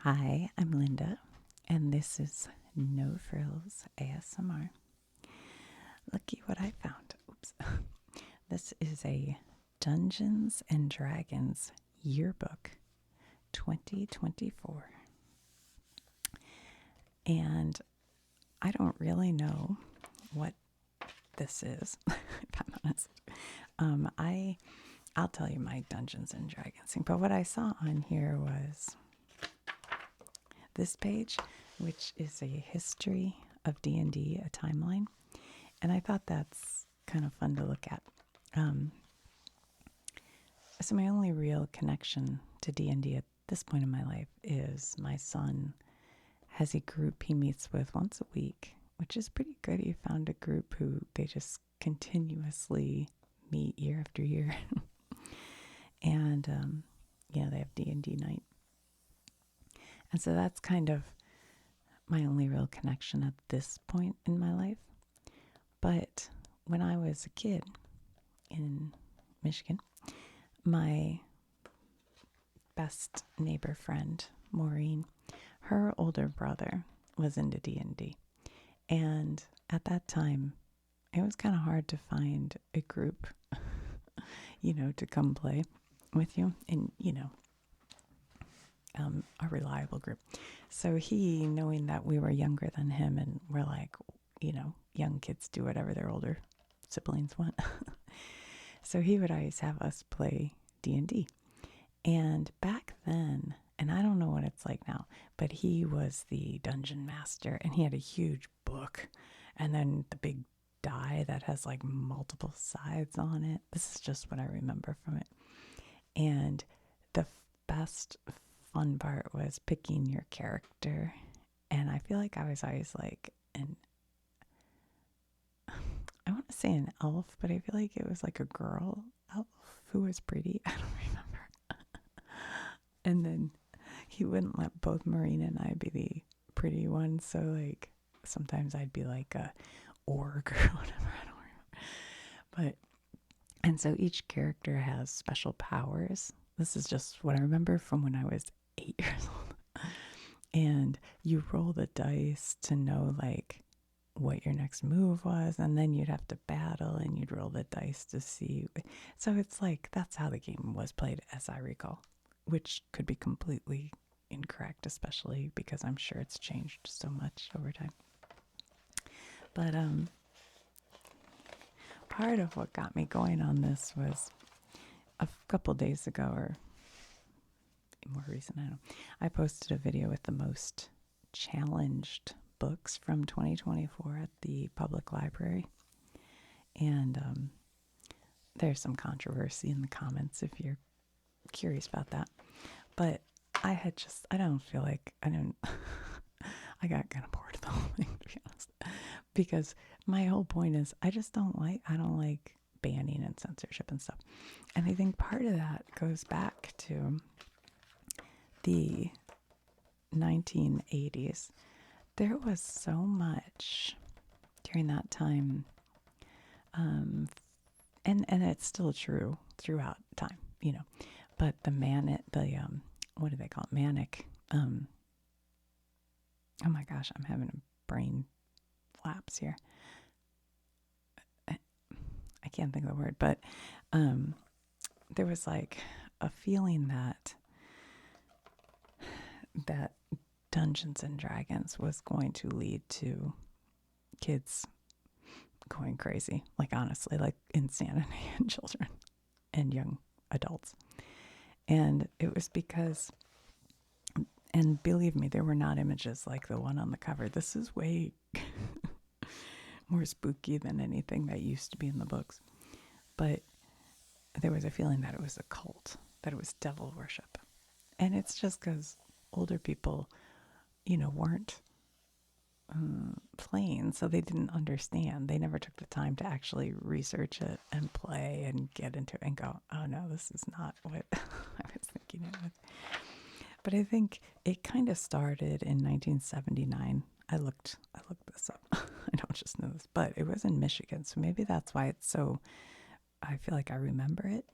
Hi, I'm Linda, and this is No Frills ASMR. Looky what I found. Oops. This is a Dungeons and Dragons yearbook 2024. And I don't really know what this is, if I'm honest. I'll tell you my Dungeons and Dragons thing, but what I saw on here was this page, which is a history of D&D, a timeline. And I thought that's kind of fun to look at. So my only real connection to D&D at this point in my life is my son has a group he meets with once a week, which is pretty good. He found a group who they just continuously meet year after year. And they have D&D night. And so that's kind of my only real connection at this point in my life. But when I was a kid in Michigan, my best neighbor friend, Maureen, her older brother was into D&D. And at that time, it was kind of hard to find a group, to come play with you. And, a reliable group. So he, knowing that we were younger than him and we're like, young kids do whatever their older siblings want. So he would always have us play D&D. And back then, and I don't know what it's like now, but he was the dungeon master and he had a huge book and then the big die that has like multiple sides on it. This is just what I remember from it. And the best fun part was picking your character. And I feel like I was always like I want to say an elf, but I feel like it was like a girl elf who was pretty. I don't remember. And then he wouldn't let both Maureen and I be the pretty ones. So like sometimes I'd be like a orc or whatever. I don't remember. And so each character has special powers. This is just what I remember from when I was 8 years old. And you roll the dice to know like what your next move was, and then you'd have to battle and you'd roll the dice to see. So it's like that's how the game was played as I recall, which could be completely incorrect, especially because I'm sure it's changed so much over time. But part of what got me going on this was a couple days ago, or more recent, I don't know, I posted a video with the most challenged books from 2024 at the public library. And there's some controversy in the comments if you're curious about that. But I don't feel like, I got kind of bored of the whole thing, to be honest. Because my whole point is, I don't like banning and censorship and stuff. And I think part of that goes back to the 1980s. There was so much during that time, and it's still true throughout time, But what do they call it? Manic. Oh my gosh, I'm having a brain lapse here. I can't think of the word, but there was like a feeling that Dungeons and Dragons was going to lead to kids going crazy, like honestly, like insanity in children and young adults. And it was because, and believe me, there were not images like the one on the cover. This is way more spooky than anything that used to be in the books. But there was a feeling that it was a cult, that it was devil worship. And it's just because older people, weren't playing, so they didn't understand. They never took the time to actually research it and play and get into it and go, oh no, this is not what I was thinking it was. But I think it kind of started in 1979. I looked this up. I don't just know this, but it was in Michigan, so maybe that's why it's so, I feel like I remember it,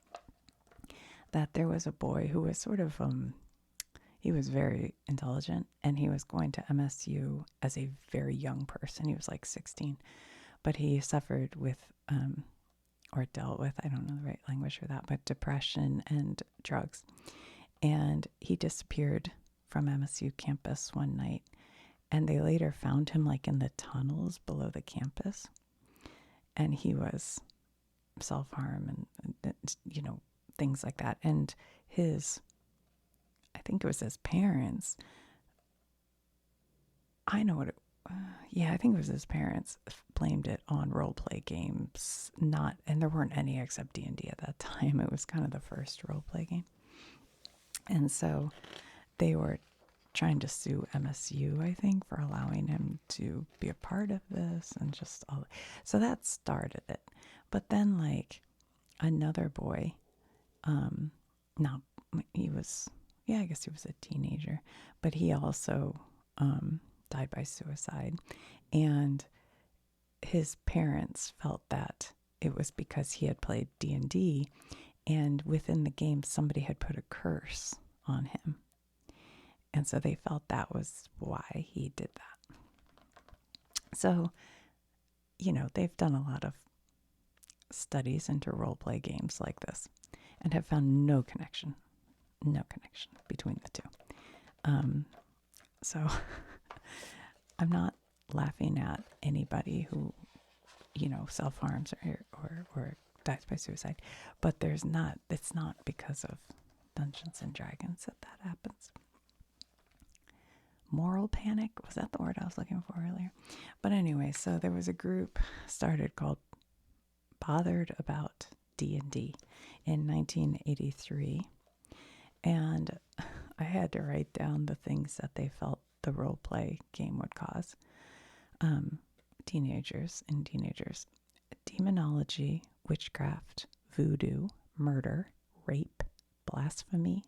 that there was a boy who was sort of he was very intelligent, and he was going to MSU as a very young person. He was like 16, but he suffered with, or dealt with, I don't know the right language for that, but depression and drugs. And he disappeared from MSU campus one night, and they later found him like in the tunnels below the campus. And he was self-harm and things like that. And I think it was his parents. I know what it, I think it was his parents blamed it on role play games. And there weren't any except D&D at that time. It was kind of the first role play game. And so they were trying to sue MSU, I think, for allowing him to be a part of this and just all. So that started it. But then, like, another boy, he was, I guess he was a teenager, but he also died by suicide. And his parents felt that it was because he had played D&D, and within the game, somebody had put a curse on him. And so they felt that was why he did that. So, they've done a lot of studies into role play games like this and have found no connection between the two. So I'm not laughing at anybody who, self-harms or dies by suicide, but it's not because of Dungeons and Dragons that happens. Moral panic, was that the word I was looking for earlier? But anyway, so there was a group started called Bothered About D&D in 1983, and I had to write down the things that they felt the role play game would cause teenagers. Demonology, witchcraft, voodoo, murder, rape, blasphemy,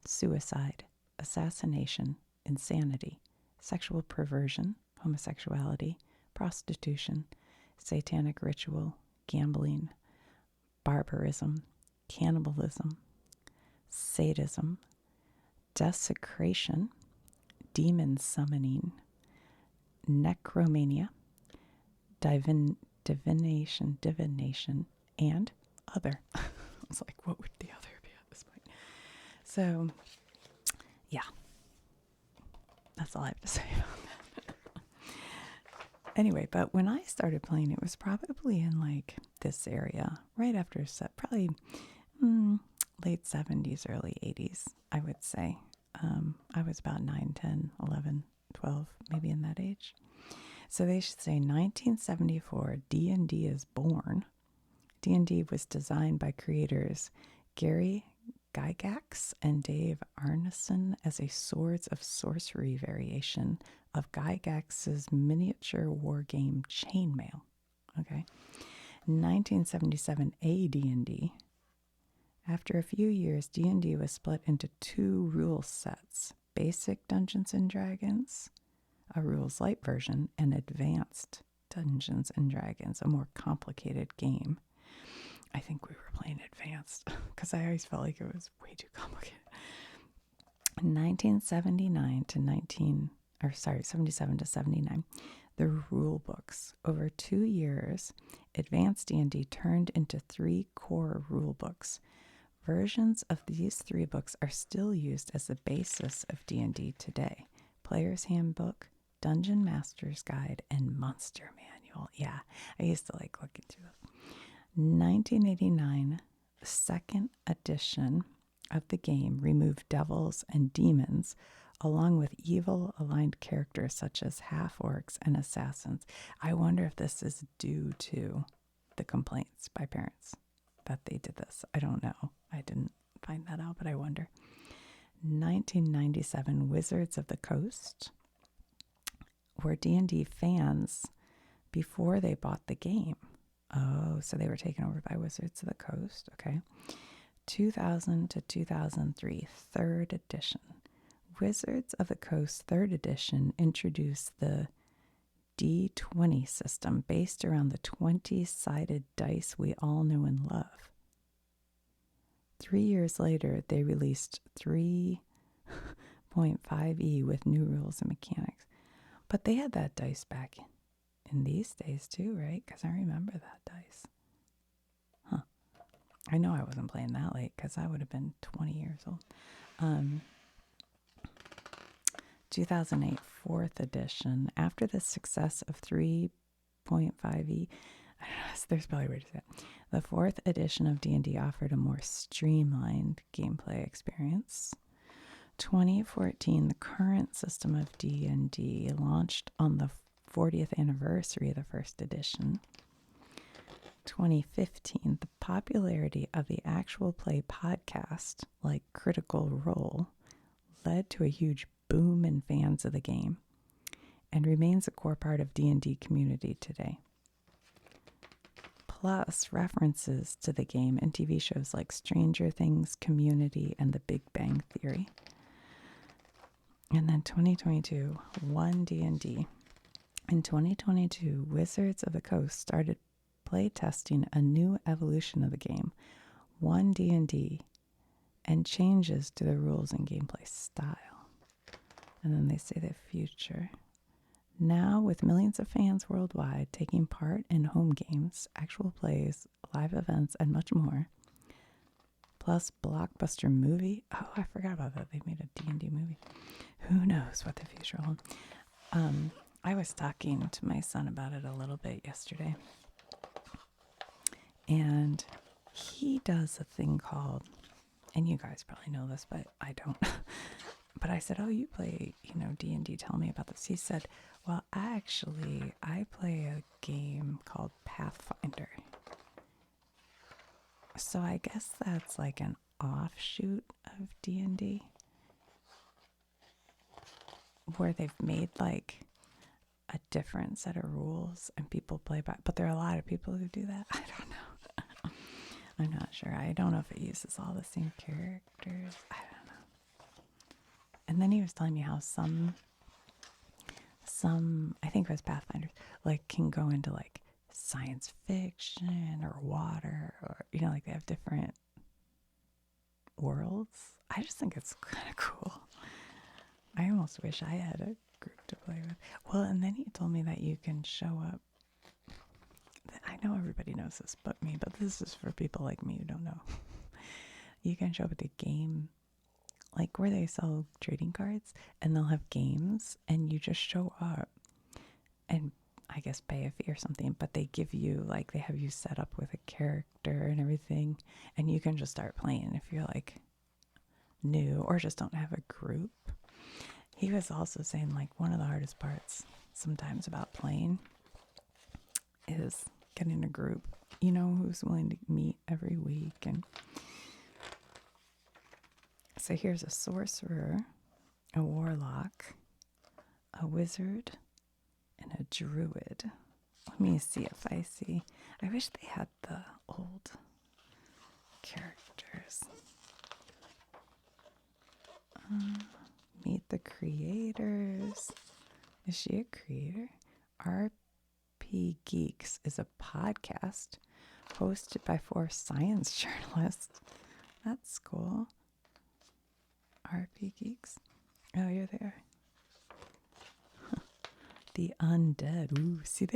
suicide, assassination, insanity, sexual perversion, homosexuality, prostitution, satanic ritual, gambling, barbarism, cannibalism, sadism, desecration, demon summoning, necromania, divination, and other. I was like, what would the other be at this point? So, yeah. That's all I have to say about that. Anyway, but when I started playing, it was probably in like this area, right after probably late 70s, early 80s, I would say. I was about 9, 10, 11, 12, maybe in that age. So they should say 1974, D&D is born. D&D was designed by creators Gary Gygax and Dave Arneson as a Swords of Sorcery variation of Gygax's miniature war game Chainmail. Okay. 1977 AD&D. After a few years, D&D was split into 2 rule sets: Basic Dungeons and Dragons, a rules light version, and Advanced Dungeons and Dragons, a more complicated game. I think we were playing Advanced because I always felt like it was way too complicated. 1979 to 77 to 79, the rule books. Over 2 years, Advanced D&D turned into 3 core rule books. Versions of these 3 books are still used as the basis of D&D today: Player's Handbook, Dungeon Master's Guide, and Monster Manual. Yeah, I used to like looking through those. 1989, second edition of the game removed devils and demons, along with evil-aligned characters such as half-orcs and assassins. I wonder if this is due to the complaints by parents that they did this. I don't know. I didn't find that out, but I wonder. 1997, Wizards of the Coast were D&D fans before they bought the game. Oh, so they were taken over by Wizards of the Coast. Okay. 2000 to 2003, 3rd edition. Wizards of the Coast 3rd edition introduced the D20 system based around the 20-sided dice we all knew and love. 3 years later, they released 3 3.5e with new rules and mechanics. But they had that dice back in these days too, right? Because I remember that dice. Huh. I know I wasn't playing that late because I would have been 20 years old. 2008 4th edition. After the success of 3.5e, I don't know, there's probably a way to say it. The 4th edition of D&D offered a more streamlined gameplay experience. 2014, the current system of D&D launched on the 40th anniversary of the first edition. 2015, the popularity of the actual play podcast, like Critical Role, led to a huge boom in fans of the game and remains a core part of D&D community today. Plus references to the game in TV shows like Stranger Things, Community, and The Big Bang Theory. And then 2022, 1 D&D. In 2022, Wizards of the Coast started play testing a new evolution of the game, 1 D&D, and changes to the rules and gameplay style. And then they say the future. Now, with millions of fans worldwide taking part in home games, actual plays, live events, and much more, plus blockbuster movie. Oh, I forgot about that. They made a D&D movie. Who knows what the future holds. I was talking to my son about it a little bit yesterday. And he does a thing called, and you guys probably know this, but I don't. But I said, oh, you play, D&D. Tell me about this. He said, well, actually, I play a game called Pathfinder. So I guess that's like an offshoot of D&D, where they've made like a different set of rules and people play by. But there are a lot of people who do that. I don't know. I'm not sure. I don't know if it uses all the same characters. I don't know. And then he was telling me how some I think it was Pathfinders, like can go into like science fiction or water, or like they have different worlds. I just think it's kind of cool. I almost wish I had a group to play with. Well, and then he told me that you can show up. I know everybody knows this but me, but this is for people like me who don't know. You can show up at the game, like where they sell trading cards, and they'll have games, and you just show up and I guess pay a fee or something, but they give you, like, they have you set up with a character and everything, and you can just start playing if you're like new or just don't have a group. He was also saying, like, one of the hardest parts sometimes about playing is getting a group, who's willing to meet every week. And so here's a sorcerer, a warlock, a wizard, and a druid. Let me see if I see. I wish they had the old characters. Meet the creators. Is she a creator? RP Geeks is a podcast hosted by 4 science journalists. That's cool. RP Geeks. Oh, you're there. The undead. Ooh, see,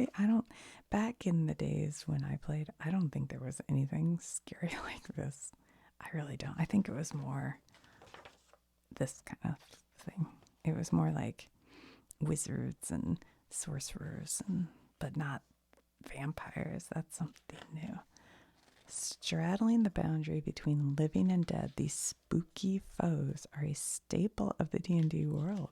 back in the days when I played, I don't think there was anything scary like this. I really don't. I think it was more this kind of thing. It was more like wizards and sorcerers, but not vampires. That's something new. Straddling the boundary between living and dead, these spooky foes are a staple of the D&D world.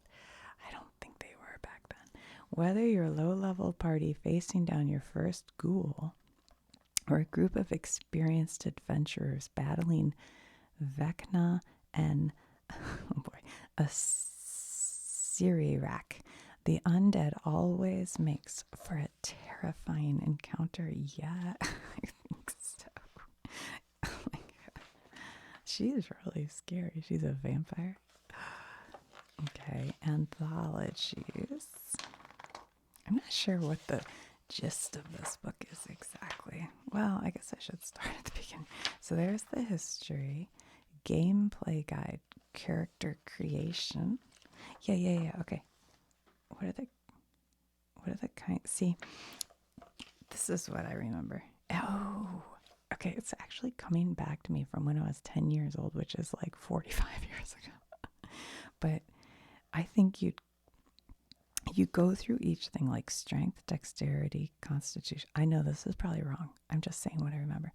I don't think they were back then. Whether you're a low-level party facing down your first ghoul, or a group of experienced adventurers battling Vecna and a Sirirak, the undead always makes for a terrifying encounter. Yeah, I think so. Oh my God. She's really scary. She's a vampire. Okay, anthologies. I'm not sure what the gist of this book is exactly. Well, I guess I should start at the beginning. So there's the history. gameplay guide, character creation. Yeah. Okay. What are the kind? See, this is what I remember. Oh, okay. It's actually coming back to me from when I was 10 years old, which is like 45 years ago. But I think you go through each thing like strength, dexterity, constitution. I know this is probably wrong. I'm just saying what I remember.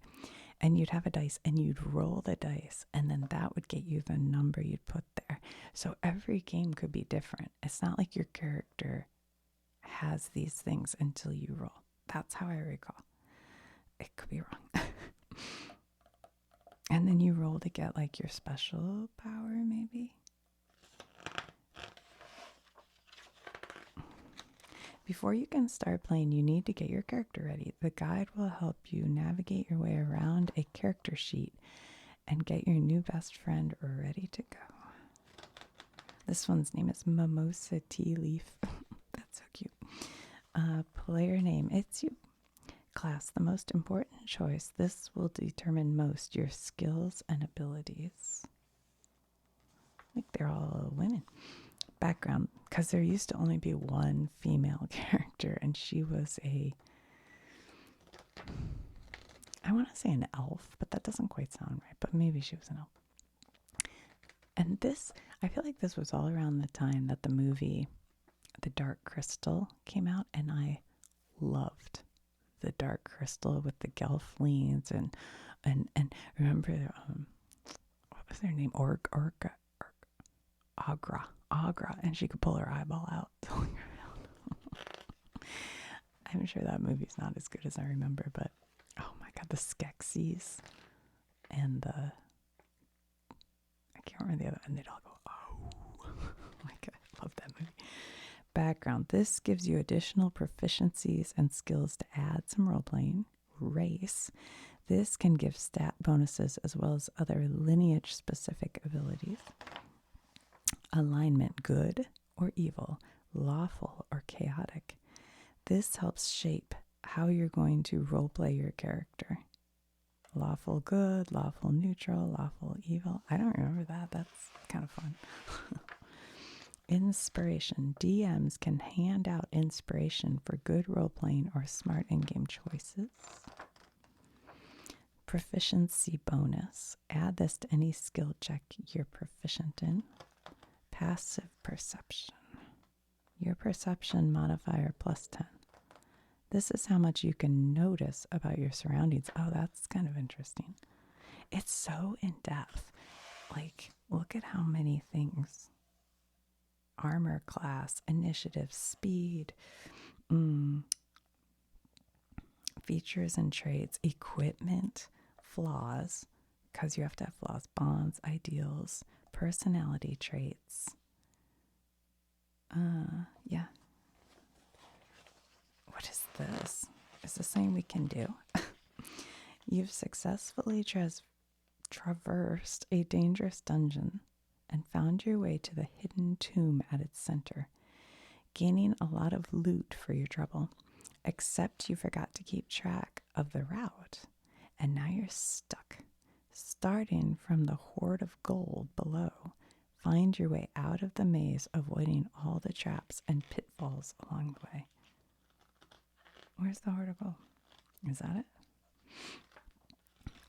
And you'd have a dice and you'd roll the dice, and then that would get you the number you'd put there. So every game could be different. It's not like your character has these things until you roll. That's how I recall. It could be wrong. And then you roll to get like your special power, maybe. Before you can start playing, you need to get your character ready. The guide will help you navigate your way around a character sheet and get your new best friend ready to go. This one's name is Mimosa Tea Leaf. That's so cute. Player name, it's you. Class, the most important choice. This will determine most your skills and abilities. I think they're all women. Background, because there used to only be one female character, and she was I want to say an elf, but that doesn't quite sound right, but maybe she was an elf. And this, I feel like this was all around the time that the movie The Dark Crystal came out, and I loved The Dark Crystal with the Gelflings and remember what was their name? Agra, and she could pull her eyeball out. I'm sure that movie's not as good as I remember, but oh my god, the Skeksis and I can't remember the other, and they'd all go, oh my god, I love that movie. Background, this gives you additional proficiencies and skills to add some role-playing. Race, this can give stat bonuses as well as other lineage-specific abilities. Alignment, good or evil, lawful or chaotic. This helps shape how you're going to roleplay your character. Lawful good, lawful neutral, lawful evil. I don't remember that. That's kind of fun. Inspiration. DMs can hand out inspiration for good role-playing or smart in-game choices. Proficiency bonus. Add this to any skill check you're proficient in. Passive perception. Your perception modifier +10. This is how much you can notice about your surroundings. Oh, that's kind of interesting. It's so in-depth. Like, look at how many things. Armor class, initiative, speed, features and traits, equipment, flaws, because you have to have flaws, bonds, ideals, personality traits. Yeah. What is this? Is this something we can do? You've successfully traversed a dangerous dungeon and found your way to the hidden tomb at its center, gaining a lot of loot for your trouble, except you forgot to keep track of the route, and now you're stuck. Starting from the hoard of gold below, find your way out of the maze, avoiding all the traps and pitfalls along the way. Where's the hoard of gold? Is that it?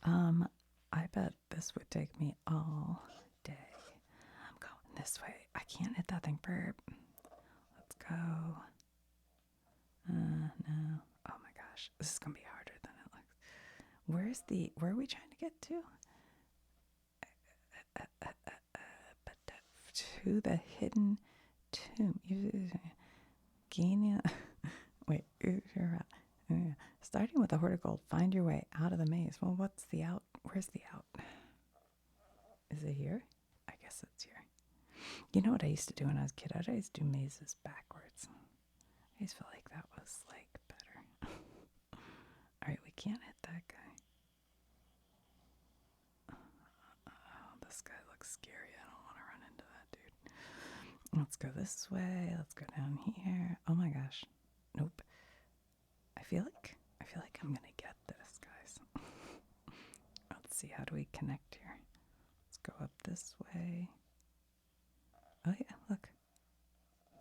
I bet this would take me all day. I'm going this way. I can't hit that thing, burp. Let's go. No. Oh my gosh. This is going to be harder than it looks. Where are we trying to get to? To the hidden tomb. Gaining. Wait. Starting with the hoard of gold, find your way out of the maze. Well, what's the out? Where's the out? Is it here? I guess it's here. You know what I used to do when I was a kid? I used to do mazes backwards. I just felt like that was like better. All right, we can't hit that guy. Oh, this guy looks scary. I don't want to run into that dude. Let's go this way. Let's go down here. Oh my gosh. Nope. I feel like I'm gonna get this, guys. Let's see, how do we connect here? Let's go up this way. Oh yeah, look.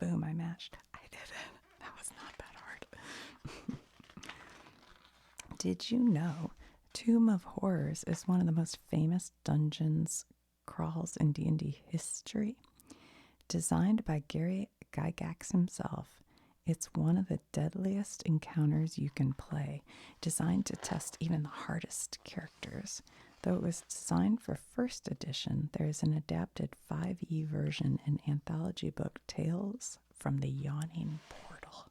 Boom, I matched. I did it. That was not that hard. Did you know Tomb of Horrors is one of the most famous dungeons crawls in D&D history? Designed by Gary Gygax himself, it's one of the deadliest encounters you can play, designed to test even the hardest characters. Though it was designed for first edition, there is an adapted 5e version in anthology book Tales from the Yawning Portal.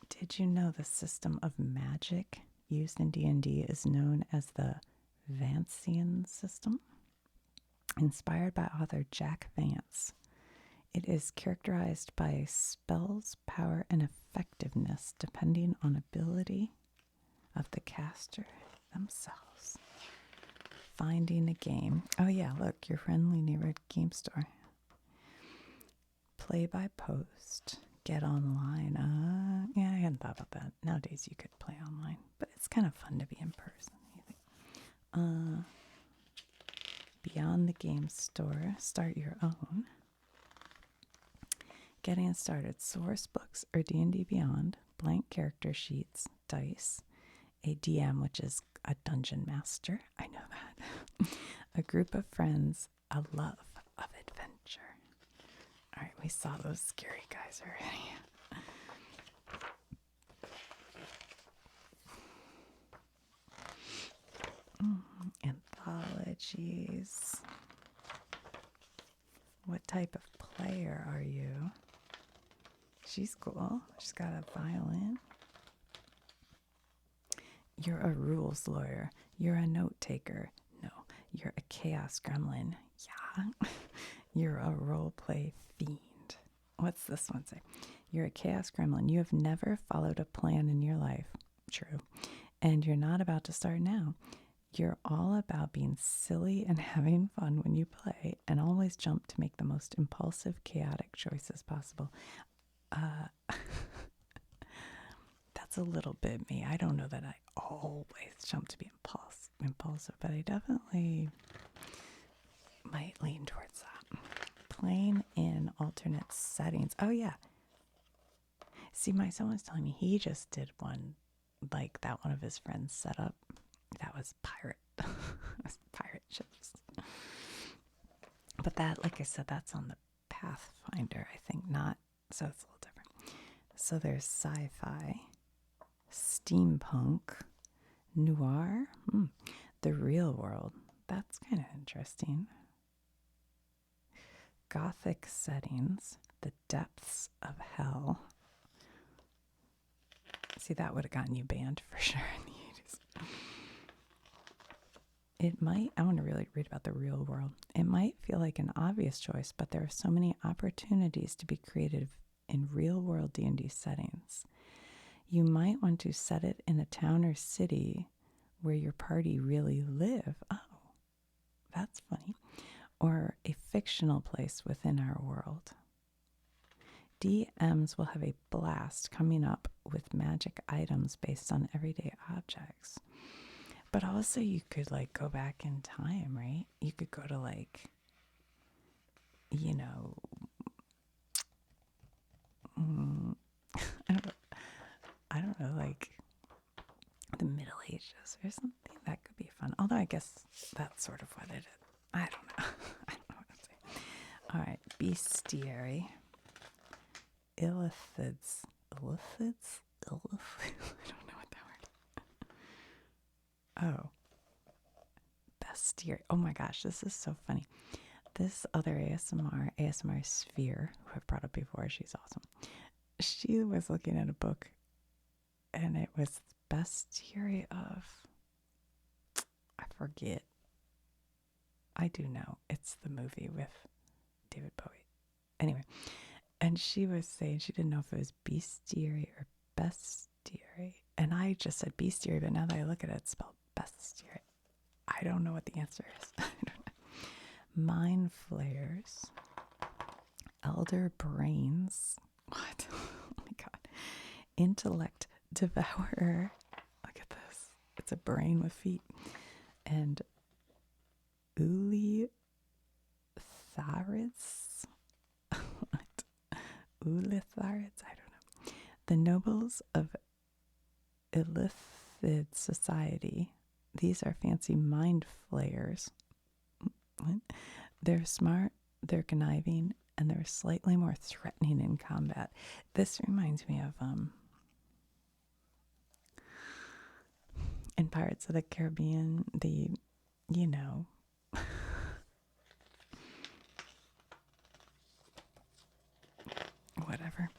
Did you know the system of magic used in D&D is known as the Vancian system? Inspired by author Jack Vance, it is characterized by spells, power, and effectiveness depending on ability of the caster themselves. Finding a game. Oh yeah, look, your friendly neighborhood game store. Play by post. Get online. Yeah, I hadn't thought about that. Nowadays you could play online, but it's kind of fun to be in person. You think? Beyond the game store. Start your own. Getting started. Source books or D&D Beyond. Blank character sheets. Dice. A DM, which is a dungeon master. I know that. A group of friends. A love of adventure. All right, we saw those scary guys already. Anthologies. What type of player are you? She's cool. She's got a violin. You're a rules lawyer. You're a note taker. No, you're a chaos gremlin. Yeah. You're a roleplay fiend. What's this one say? You're a chaos gremlin. You have never followed a plan in your life. True. And you're not about to start now. You're all about being silly and having fun when you play, and always jump to make the most impulsive, chaotic choices possible. That's a little bit me. I don't know that I always jump to be impulsive, but I definitely might lean towards that. Playing in alternate settings. Oh, yeah. See, my son was telling me he just did one like that one of his friends set up. That was pirate ships. But that, like I said, that's on the Pathfinder, I think, not, so it's a little different. So there's sci-fi, steampunk, noir, the real world. That's kind of interesting. Gothic settings, the depths of hell. See, that would have gotten you banned for sure in the 80s. It might, I want to really read about the real world. It might feel like an obvious choice, but there are so many opportunities to be creative in real world D&D settings. You might want to set it in a town or city where your party really live. Oh, that's funny. Or a fictional place within our world. DMs will have a blast coming up with magic items based on everyday objects. But also you could like go back in time, right? You could go to like, you know, I don't know, like the Middle Ages or something. That could be fun. Although I guess that's sort of what it is. I don't know. I don't know what to say. All right, bestiary. Illithids. Illithids? I don't know what that word. Oh. Bestiary. Oh my gosh, this is so funny. This other ASMR Sphere, who I've brought up before, she's awesome. She was looking at a book, and it was Bestiary of, I forget. I do know. It's the movie with David Bowie. Anyway, and she was saying she didn't know if it was bestiary or bestiary. And I just said bestiary, but now that I look at it, it's spelled bestiary. I don't know what the answer is. I don't know. Mind flayers. Elder brains. What? Oh my god. Intellect devourer. Look at this. It's a brain with feet. And Uli Tharids. What? Ulitharids? I don't know. The nobles of Illithid society. These are fancy mind flayers. What? They're smart, they're conniving, and they're slightly more threatening in combat. This reminds me of in Pirates of the Caribbean, you know, whatever.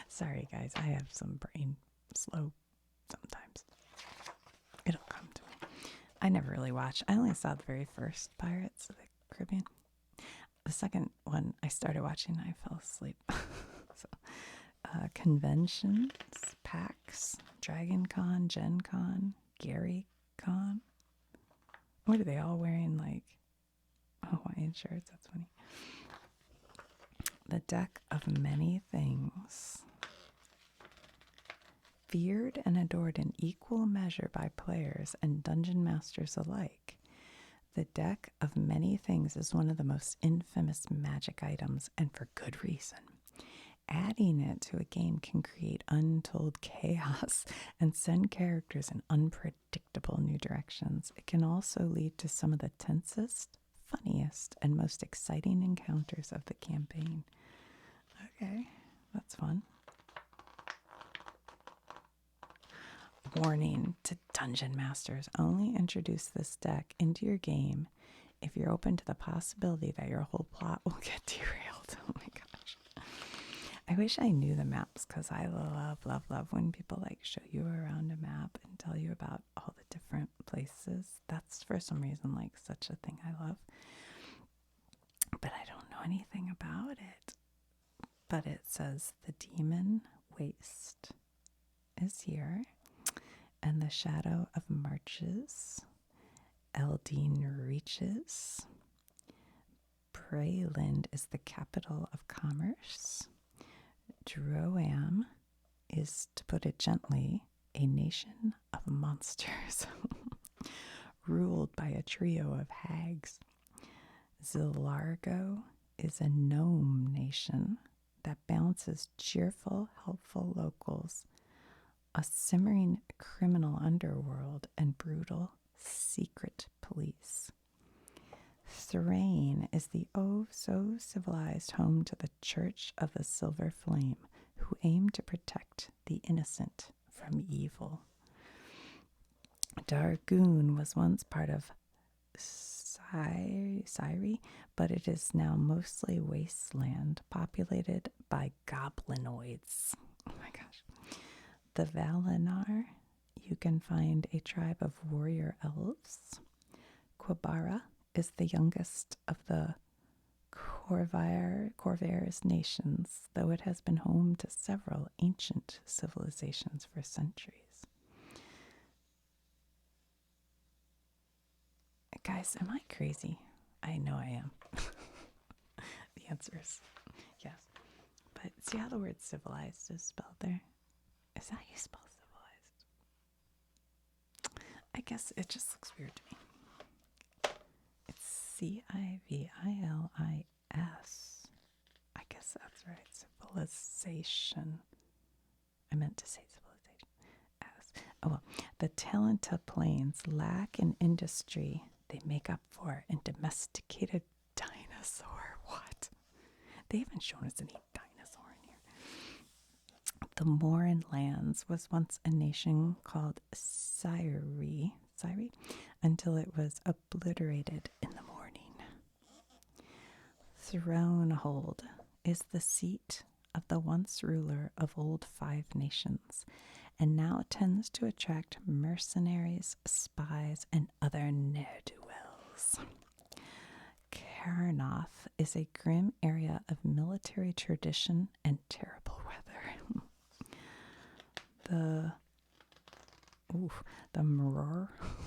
Sorry, guys, I have some brain slow sometimes. It'll come to me. I never really watched. I only saw the very first Pirates of the Caribbean. The second one I started watching, I fell asleep. So, conventions, PAX, Dragon Con, Gen Con, Gary Con. What are they all wearing, like Hawaiian shirts? That's funny. The deck of many things. Feared and adored in equal measure by players and dungeon masters alike. The deck of many things is one of the most infamous magic items, and for good reason. Adding it to a game can create untold chaos and send characters in unpredictable new directions. It can also lead to some of the tensest, funniest, and most exciting encounters of the campaign. Okay, that's fun. Warning to dungeon masters: only introduce this deck into your game if you're open to the possibility that your whole plot will get derailed. Oh my gosh. I wish I knew the maps, because I love when people like show you around a map and tell you about all the different places. That's for some reason like such a thing I love. But I don't know anything about it. But it says the Demon Waste is here. And the Shadow of Marches, Eldine reaches. Brayland is the capital of commerce. Droam is, to put it gently, a nation of monsters, ruled by a trio of hags. Zilargo is a gnome nation that balances cheerful, helpful locals, a simmering criminal underworld, and brutal secret police. Thrain is the oh-so-civilized home to the Church of the Silver Flame, who aim to protect the innocent from evil. Dargoon was once part of Syri, but it is now mostly wasteland, populated by goblinoids. Oh my gosh. The Valinar, you can find a tribe of warrior elves. Quabara is the youngest of the Corvair's nations, though it has been home to several ancient civilizations for centuries. Guys, am I crazy? I know I am. The answer is yes. But see how the word civilized is spelled there? Is that how you spell civilized? I guess it just looks weird to me. It's Civilis. I guess that's right. Civilization. I meant to say civilization. Oh well. The Talenta Plains lack in industry. They make up for in domesticated dinosaur. What? They haven't shown us any dinosaur in here. The Morin Lands was once a nation called Syri, until it was obliterated in the morning. Thronehold is the seat of the once ruler of Old Five Nations, and now tends to attract mercenaries, spies, and other ne'er-do-wells. Carnoth is a grim area of military tradition and terrible weather. The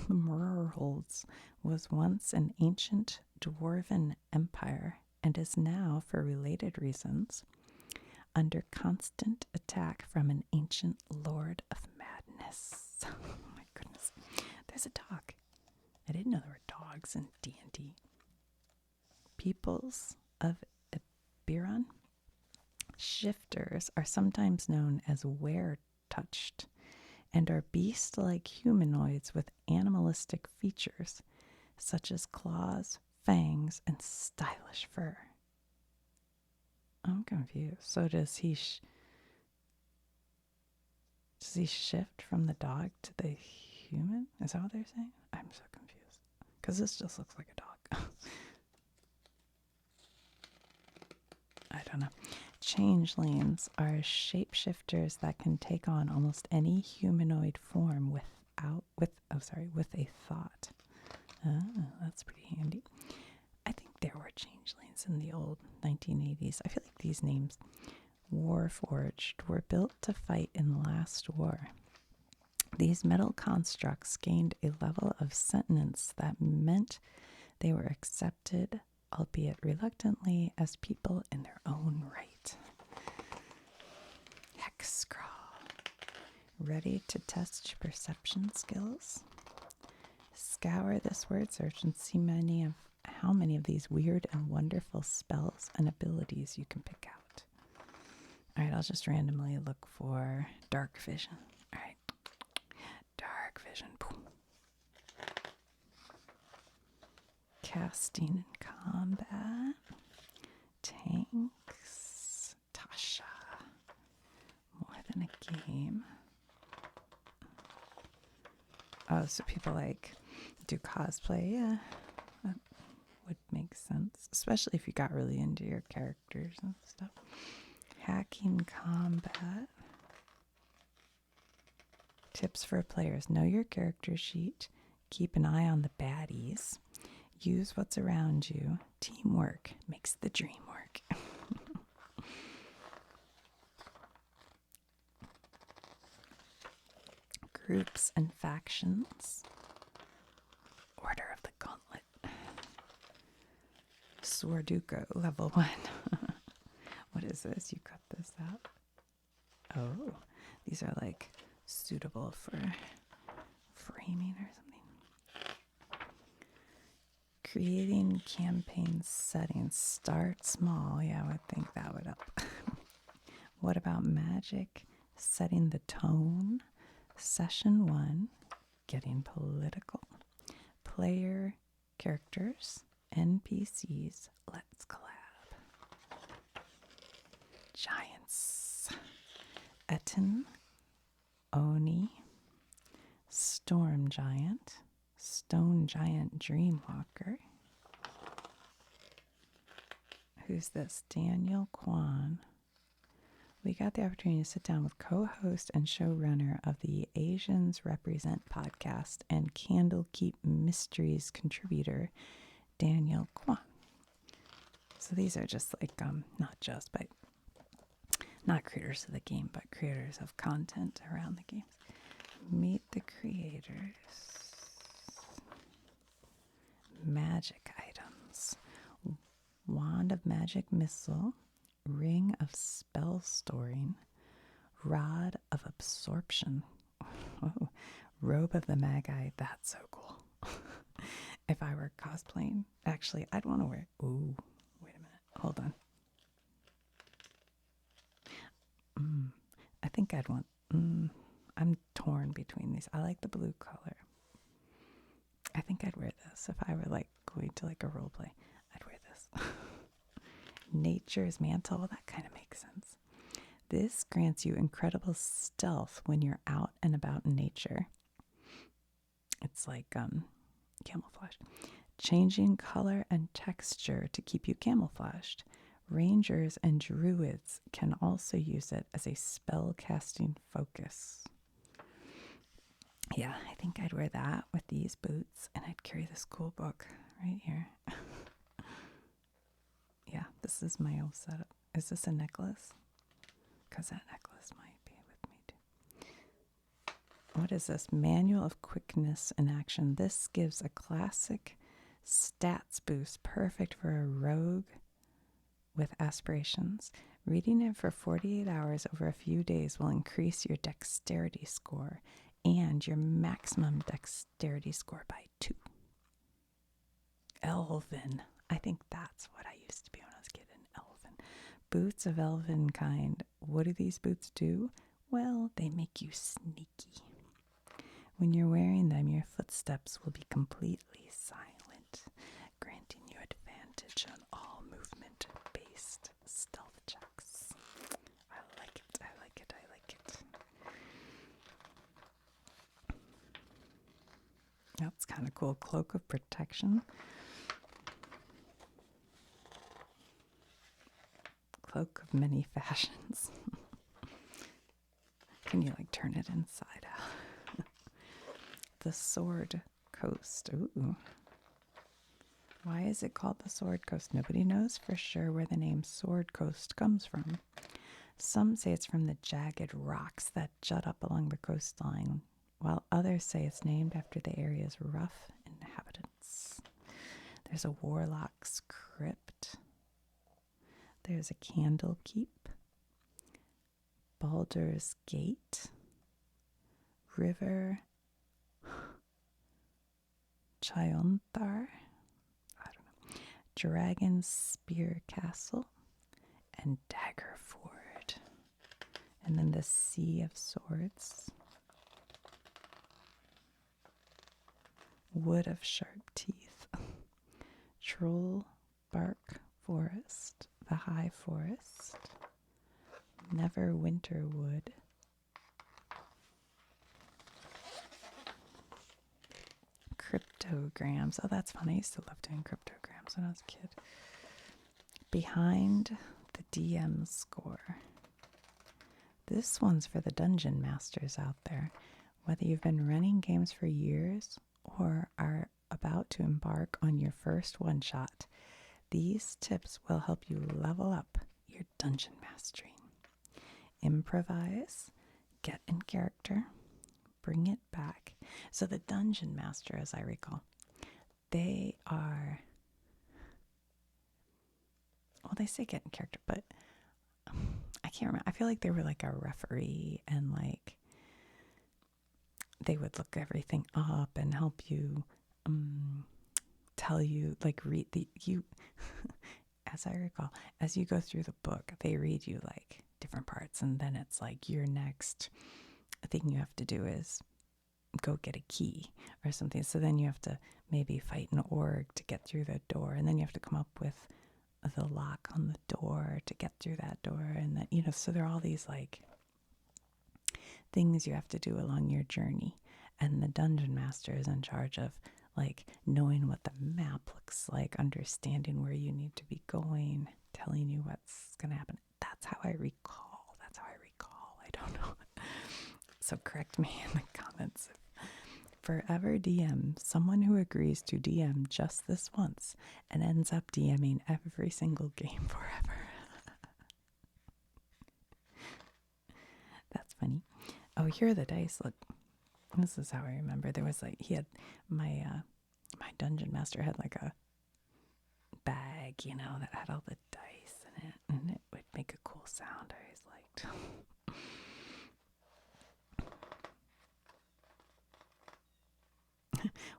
Mrurholds was once an ancient dwarven empire and is now, for related reasons, under constant attack from an ancient lord of madness. Oh my goodness. There's a dog. I didn't know there were dogs in D&D. Peoples of Eberron. Shifters are sometimes known as were-touched and are beast-like humanoids with animalistic features such as claws, fangs, and stylish fur. I'm confused. So does he shift from the dog to the human? Is that what they're saying? I'm so confused. Because this just looks like a dog. I don't know. Changelings are shapeshifters that can take on almost any humanoid form with a thought. That's pretty handy. I think there were changelings in the old 1980s. I feel like these names, Warforged, were built to fight in the last war. These metal constructs gained a level of sentience that meant they were accepted, albeit reluctantly, as people in their own right. Hex scrawl. Ready to test your perception skills? Scour this word search and see how many of these weird and wonderful spells and abilities you can pick out. All right, I'll just randomly look for dark vision. All right, dark vision. Boom. Casting in combat. Tanks. Tasha. More than a game. Oh, so people like do cosplay. Yeah, that would make sense, especially if you got really into your characters and stuff. Hacking combat. Tips for players. Know your character sheet. Keep an eye on the baddies. Use what's around you. Teamwork makes the dream work. Groups and factions. Order of the Gauntlet. Sworduko, level 1. What is this? You cut this out? Oh, these are like suitable for framing or something. Creating campaign settings. Start small. Yeah, I would think that would help. What about magic? Setting the tone. Session 1. Getting political. Player characters. NPCs. Let's collab. Giants. Etten. Oni. Storm Giant. Stone Giant Dreamwalker. Who's this? Daniel Kwan. We got the opportunity to sit down with co-host and showrunner of the Asians Represent podcast and Candlekeep Mysteries contributor, Daniel Kwan. So these are just like, not creators of the game, but creators of content around the games. Meet the creators. Magic items. Wand of Magic Missile. Ring of Spell Storing. Rod of Absorption. Oh, Robe of the Magi. That's so cool. If I were cosplaying, actually, I'd want to wear. Ooh, wait a minute. Hold on. I think I'd want. I'm torn between these. I like the blue color. I think I'd wear this if I were like going to like a role play. I'd wear this. Nature's Mantle. That kind of makes sense. This grants you incredible stealth when you're out and about in nature. It's like camouflage. Changing color and texture to keep you camouflaged. Rangers and druids can also use it as a spell casting focus. Yeah, I think I'd wear that with these boots, and I'd carry this cool book right here. Yeah, this is my old setup. Is this a necklace? Because that necklace might be with me too. What is this? Manual of Quickness in Action. This gives a classic stats boost, perfect for a rogue with aspirations. Reading it for 48 hours over a few days will increase your dexterity score and your maximum dexterity score by 2. Elven. I think that's what I used to be when I was a kid, an elven. Boots of elven kind. What do these boots do? Well, they make you sneaky. When you're wearing them, your footsteps will be completely silent, granting you advantage on all movement-based stealth checks. I like it, I like it, I like it. That's kind of cool. Cloak of protection. Cloak of many fashions. Can you like turn it inside out? The Sword Coast. Ooh. Why is it called the Sword Coast? Nobody knows for sure where the name Sword Coast comes from. Some say it's from the jagged rocks that jut up along the coastline, while others say it's named after the area's rough inhabitants. There's a warlock's crypt. There's a candle keep. Baldur's Gate. River Chionthar. I don't know. Dragon's Spear Castle. And Daggerford. And then the Sea of Swords. Wood of Sharp Teeth. Troll Bark Forest. The High Forest. Neverwinter Wood. Cryptograms. Oh, that's fun. I used to love doing cryptograms when I was a kid. Behind the DM score. This one's for the dungeon masters out there. Whether you've been running games for years or are about to embark on your first one-shot, these tips will help you level up your dungeon mastery. Improvise, get in character, bring it back. So the dungeon master, as I recall, they are, well, they say get in character, but I can't remember. I feel like they were like a referee, and like they would look everything up and help you, tell you, like read you as I recall, as you go through the book, they read you like different parts, and then it's like your next thing you have to do is go get a key or something. So then you have to maybe fight an orc to get through the door, and then you have to come up with the lock on the door to get through that door, and then, you know, so there are all these like things you have to do along your journey, and the dungeon master is in charge of like knowing what the map looks like, understanding where you need to be going, telling you what's going to happen. That's how I recall. I don't know. So correct me in the comments. Forever DM, someone who agrees to DM just this once and ends up DMing every single game forever. That's funny. Oh, here are the dice. Look, this is how I remember. There was like, he had my dungeon master had like a bag, you know, that had all the dice in it, and it would make a cool sound. I always liked.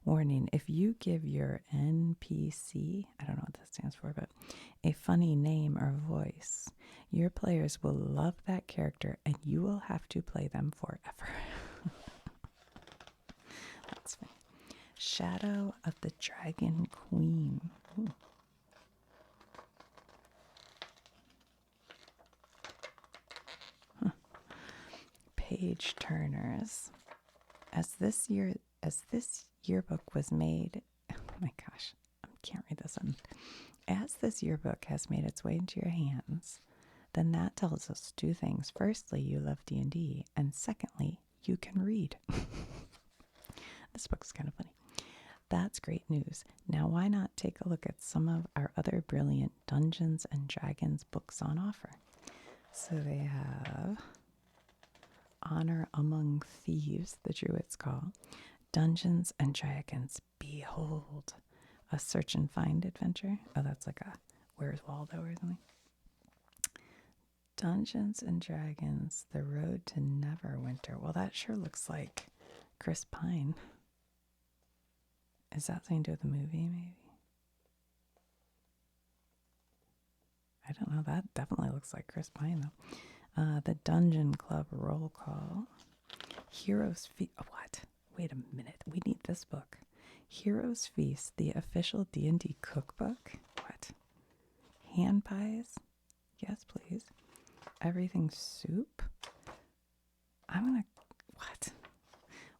Warning, if you give your NPC, I don't know what that stands for, but a funny name or voice, your players will love that character and you will have to play them forever. That's funny. Shadow of the Dragon Queen. Ooh. Huh. Page turners. As this yearbook was made, oh my gosh, I can't read this one. As this yearbook has made its way into your hands, then that tells us two things. Firstly, you love D&D, and secondly, you can read. This book's kind of funny. That's great news. Now, why not take a look at some of our other brilliant Dungeons and Dragons books on offer? So they have Honor Among Thieves, the Druids call, Dungeons and Dragons Behold, a search and find adventure. Oh, that's like a Where's Waldo or something. Dungeons and Dragons, The Road to Neverwinter. Well, that sure looks like Chris Pine. Is that something to do with the movie, maybe? I don't know. That definitely looks like Chris Pine, though. The Dungeon Club roll call. Heroes Feast. What? Wait a minute. We need this book. Heroes Feast, the official D&D cookbook. What? Hand pies? Yes, please. Everything soup. I'm gonna. What?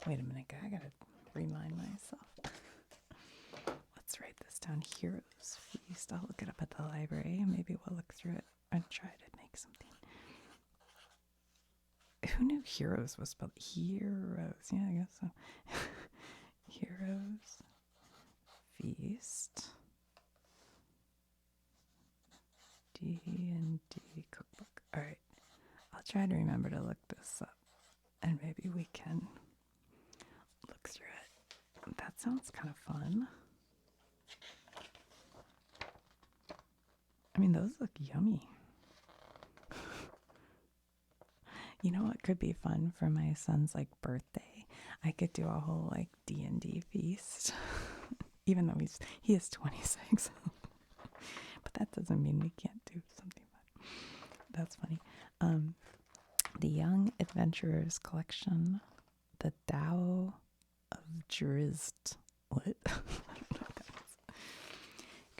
Wait a minute. I gotta remind myself. Let's write this down. Heroes Feast. I'll look it up at the library. Maybe we'll look through it and try to make something. Who knew heroes was spelled heroes? Yeah, I guess so. Heroes Feast D&D cookbook. All right, I'll try to remember to look this up, and maybe we can look through it. That sounds kind of fun. I mean, those look yummy. You know what could be fun for my son's like birthday? I could do a whole like D&D feast, even though he is 26. But that doesn't mean we can't do something fun. That's funny. The Young Adventurers Collection, the Tao of Drizzt. What? I don't know what that is.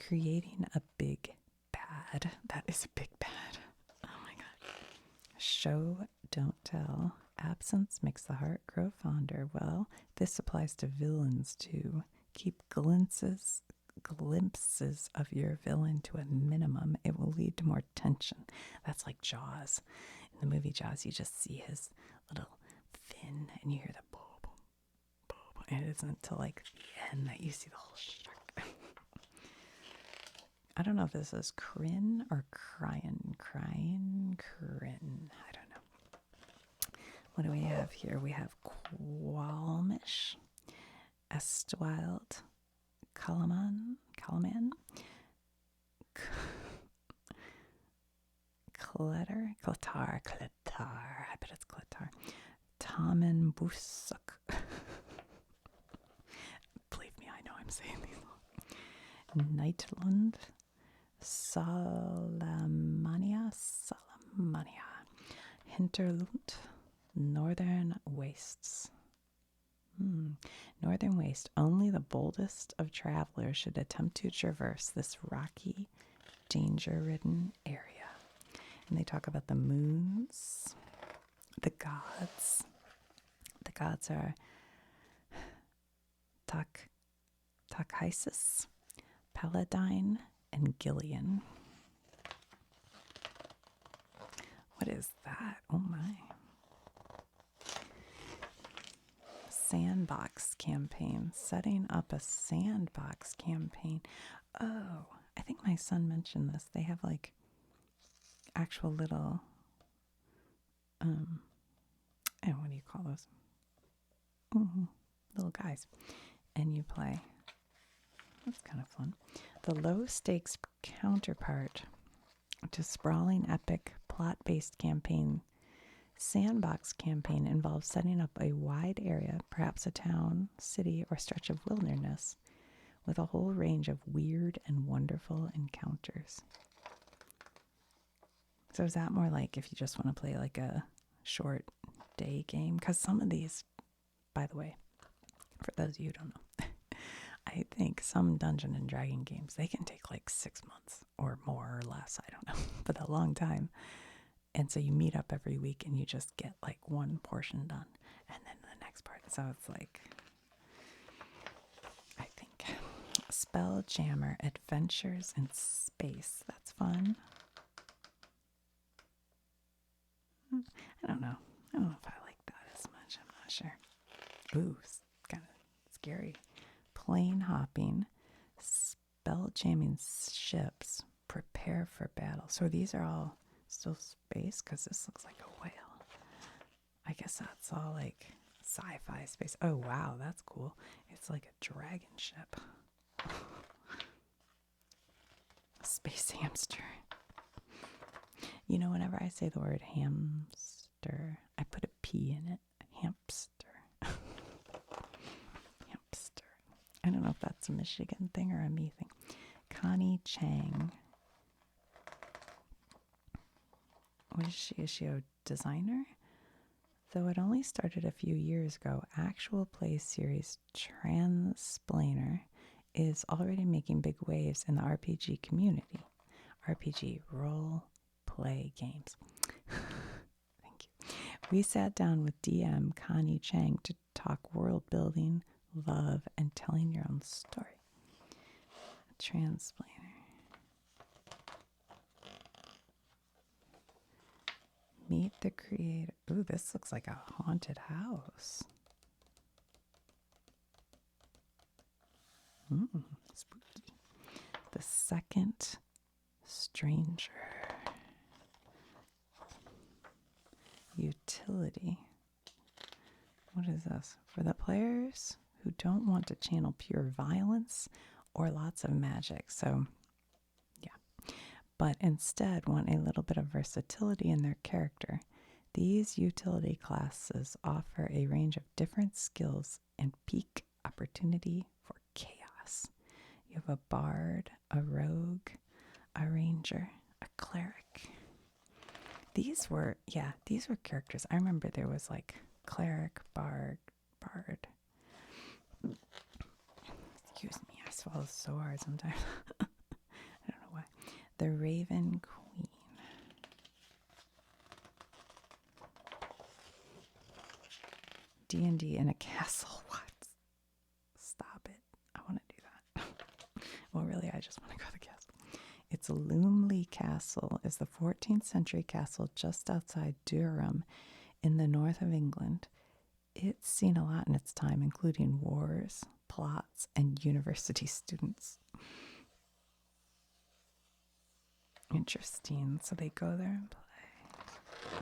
Creating a Big Bad. That is a big bad. Oh my god. Show, don't tell. Absence makes the heart grow fonder. Well, this applies to villains too. Keep glimpses of your villain to a minimum. It will lead to more tension. That's like Jaws. In the movie Jaws, you just see his little fin and you hear the boom, boom, boom. And it isn't until like the end that you see the whole shark. I don't know if this is Crin or Cryin. Crin. I don't know. What do we have here? We have Qualmish, Estwild, Calaman, Cletar, I bet it's Cletar, Tamen Busuk. Believe me, I know I'm saying these. Nightlund, Salamania, Hinterlund, Northern Wastes. Northern Waste. Only the boldest of travelers should attempt to traverse this rocky, danger-ridden area. And they talk about the moons, the gods. The gods are Takhisis, Paladine, and Gillian. What is that? Oh my. Sandbox campaign. Setting up a sandbox campaign. Oh, I think my son mentioned this. They have like actual little, and what do you call those? Little guys. And you play. That's kind of fun. The low stakes counterpart to sprawling epic plot-based campaign. Sandbox campaign involves setting up a wide area, perhaps a town, city, or stretch of wilderness, with a whole range of weird and wonderful encounters. So is that more like if you just want to play like a short day game? Because some of these, by the way, for those of you who don't know, I think some Dungeon and Dragon games, they can take like 6 months or more or less, I don't know, but a long time. And so you meet up every week and you just get like one portion done and then the next part. So it's like, I think, Spelljammer Adventures in Space. That's fun. I don't know. I don't know if I like that as much. I'm not sure. Ooh, it's kind of scary. Plane hopping, spelljamming ships, prepare for battle. So these are all still space because this looks like a whale. I guess that's all like sci-fi space. Oh wow, that's cool. It's like a dragon ship. A space hamster. You know, whenever I say the word hamster, I put a P in it. Hamster. Hamster. I don't know if that's a Michigan thing or a me thing. Connie Chang. what is she? Is she a designer? Though it only started a few years ago, actual play series Transplaner is already making big waves in the RPG community. RPG, role play games. Thank you. We sat down with DM Connie Chang to talk world building, love, and telling your own story. Transplaner. Meet the creator. Ooh, this looks like a haunted house. Spooky. The Second Stranger. Utility. What is this? For the players who don't want to channel pure violence or lots of magic. So, yeah. But instead want a little bit of versatility in their character. These utility classes offer a range of different skills and peak opportunity for chaos. You have a bard, a rogue, a ranger, a cleric. These were characters. I remember there was like cleric, bard. Excuse me, I swallow so hard sometimes. I don't know why. The Raven Queen. D&D in a castle. What? Stop it. I want to do that. Well, really, I just want to go to the castle. Its Lumley Castle is the 14th century castle just outside Durham in the north of England. It's seen a lot in its time, including wars, plots, and university students. Interesting. So they go there and play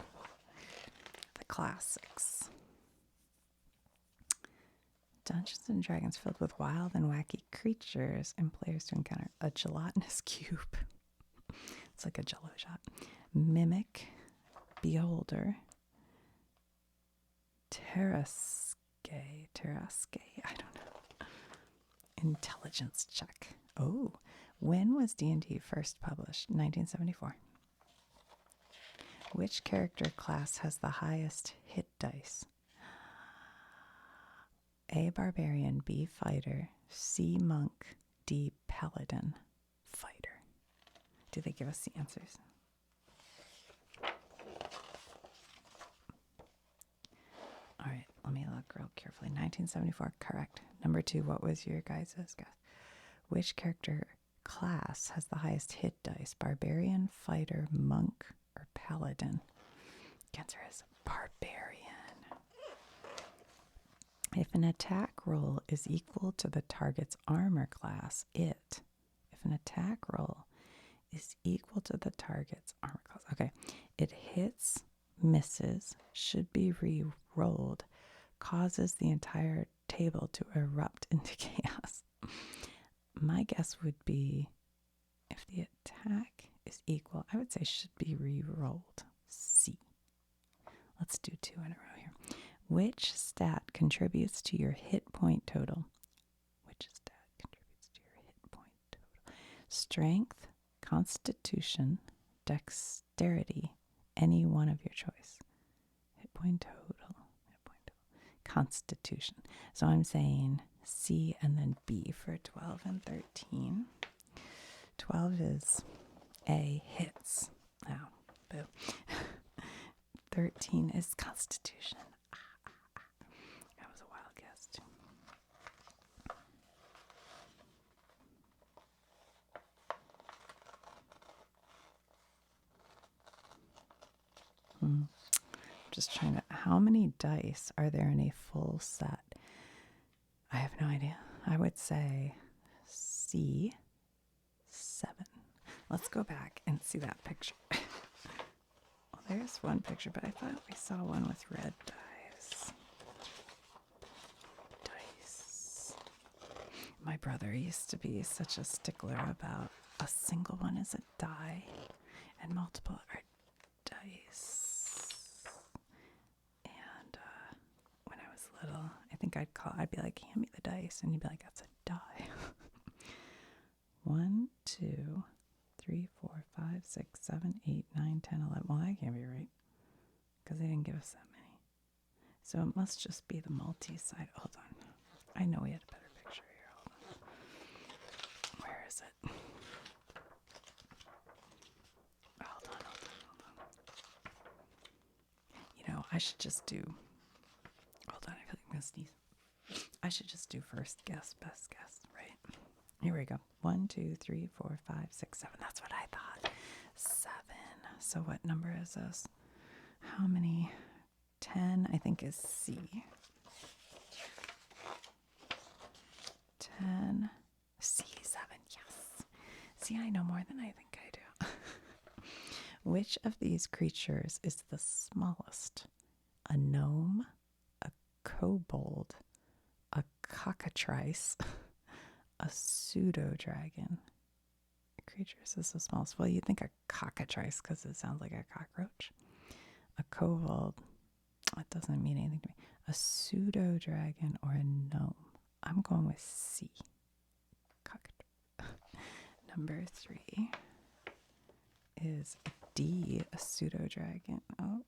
the classics. Dungeons and Dragons filled with wild and wacky creatures and players to encounter a gelatinous cube. It's like a jello shot. Mimic, Beholder, Terrasque, I don't know. Intelligence check. Oh, when was D&D first published? 1974. Which character class has the highest hit dice? A barbarian, B fighter, C monk, D paladin. Fighter. Do they give us the answers? All right, let me look real carefully. 1974, correct. Number 2, what was your guys' guess? Which character class has the highest hit dice? Barbarian, fighter, monk, or paladin? The answer is barbarian. If an attack roll is equal to the target's armor class, if an attack roll is equal to the target's armor class, okay, it hits, misses, should be re-rolled, causes the entire table to erupt into chaos. My guess would be if the attack is equal, I would say should be re-rolled. C. Let's do 2 in a row here. Which stat contributes to your hit point total? Which stat contributes to your hit point total? Strength, constitution, dexterity, any one of your choice. Hit point total. Constitution. So I'm saying C and then B for 12 and 13. 12 is A, hits. Now, boo. 13 is constitution. That was a wild guess, too. Just trying to, how many dice are there in a full set? I have no idea. I would say C, 7. Let's go back and see that picture. Well, there's one picture, but I thought we saw one with red dice. My brother used to be such a stickler about a single one is a die and multiple are dice. And when I was little, I think I'd be like, hand me the dice, and he'd be like, that's a die. 1, 2, 3, 3, 4, 5, 6, 7, 8, 9, 10, 11. Well, that can't be right because they didn't give us that many. So it must just be the multi-side. Hold on. I know we had a better picture here. Hold on. Where is it? Hold on. You know, I should just do. Hold on. I feel like I'm going to sneeze. I should just do first guess, best guess, right? Here we go. 1, 2, 3, 4, 5, 6, 7. That's what I thought. 7. So what number is this? How many? 10, I think, is C. 10. C7, yes. See, I know more than I think I do. Which of these creatures is the smallest? A gnome, a kobold, a cockatrice, a pseudo-dragon. Creatures is the smallest. Well, you'd think a cockatrice because it sounds like a cockroach. A kobold, it doesn't mean anything to me. A pseudo-dragon or a gnome. I'm going with C. Number 3 is D, a pseudo-dragon. Oh.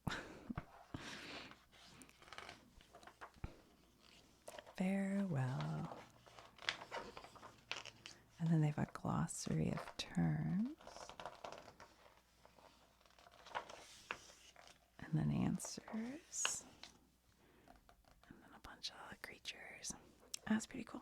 Farewell. And then they have a glossary of terms. And then answers. And then a bunch of creatures. That's pretty cool.